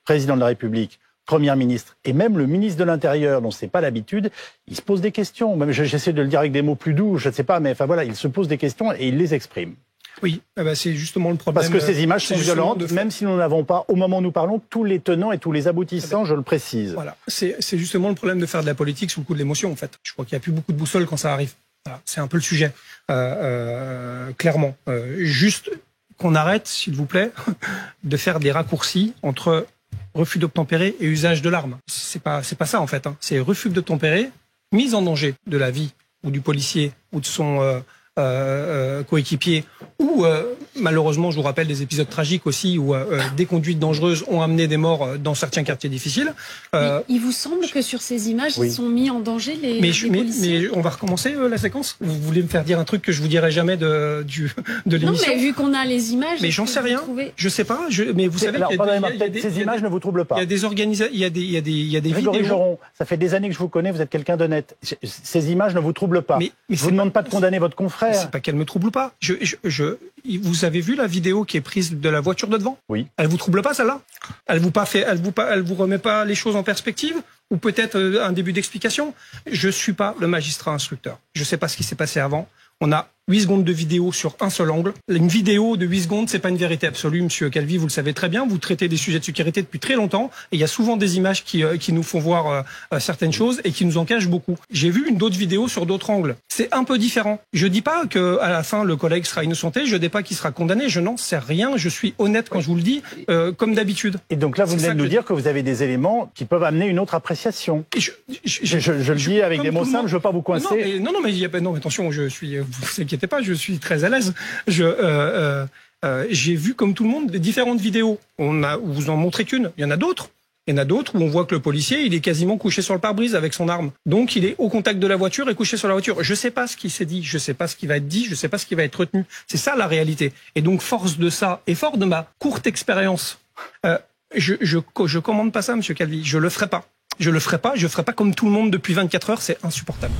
président de la République, Premier ministre et même le ministre de l'Intérieur, dont c'est pas l'habitude, il se pose des questions. Même j'essaie de le dire avec des mots plus doux, je ne sais pas, mais enfin voilà, il se pose des questions et il les exprime. Oui, c'est justement le problème. Parce que ces images sont violentes, même si nous n'avons pas, au moment où nous parlons, tous les tenants et tous les aboutissants, je le précise. Voilà, c'est justement le problème de faire de la politique sous le coup de l'émotion, en fait. Je crois qu'il n'y a plus beaucoup de boussole quand ça arrive. Voilà, c'est un peu le sujet, clairement. Juste qu'on arrête, s'il vous plaît, de faire des raccourcis entre refus d'obtempérer et usage de l'arme. C'est pas ça, en fait. C'est refus d'obtempérer, mise en danger de la vie ou du policier ou de son coéquipier, ou malheureusement, je vous rappelle des épisodes tragiques aussi où des conduites dangereuses ont amené des morts dans certains quartiers difficiles. Il vous semble que sur ces images, ils sont mis en danger les policiers. Mais on va recommencer la séquence. Vous voulez me faire dire un truc que je vous dirai jamais de l'émission? Non, mais vu qu'on a les images, mais j'en sais rien. Je sais pas. Mais vous savez, ces images ne vous troublent pas. Il y a des organisations, il y a des Grégory vidéos. Joron, ça fait des années que je vous connais. Vous êtes quelqu'un d'honnête. Ces images ne vous troublent pas. Mais je vous demande pas de condamner votre confrère. C'est pas qu'elle me trouble pas. Vous avez vu la vidéo qui est prise de la voiture de devant? Oui. Elle vous trouble pas, celle-là? Elle vous remet pas les choses en perspective? Ou peut-être un début d'explication? Je suis pas le magistrat instructeur. Je sais pas ce qui s'est passé avant. On a 8 secondes de vidéo sur un seul angle. Une vidéo de 8 secondes, c'est pas une vérité absolue, monsieur Calvi, vous le savez très bien. Vous traitez des sujets de sécurité depuis très longtemps. Et il y a souvent des images qui nous font voir certaines choses et qui nous en cachent beaucoup. J'ai vu d'autres vidéos sur d'autres angles. C'est un peu différent. Je dis pas que à la fin, le collègue sera innocenté. Je dis pas qu'il sera condamné. Je n'en sais rien. Je suis honnête quand je vous le dis, comme d'habitude. Et donc là, vous venez de nous dire que vous avez des éléments qui peuvent amener une autre appréciation. Et je le dis avec des mots simples, je veux pas vous coincer. Non, mais attention, vous inquiétez pas, je suis très à l'aise. J'ai vu comme tout le monde des différentes vidéos. Vous en montrez qu'une. Il y en a d'autres. Il y en a d'autres où on voit que le policier, il est quasiment couché sur le pare-brise avec son arme. Donc il est au contact de la voiture et couché sur la voiture. Je sais pas ce qui s'est dit, je sais pas ce qui va être dit, je sais pas ce qui va être retenu. C'est ça la réalité. Et donc force de ça et fort de ma courte expérience, je commande pas ça, monsieur Calvi. Je le ferai pas. Je ferai pas comme tout le monde depuis 24 heures. C'est insupportable.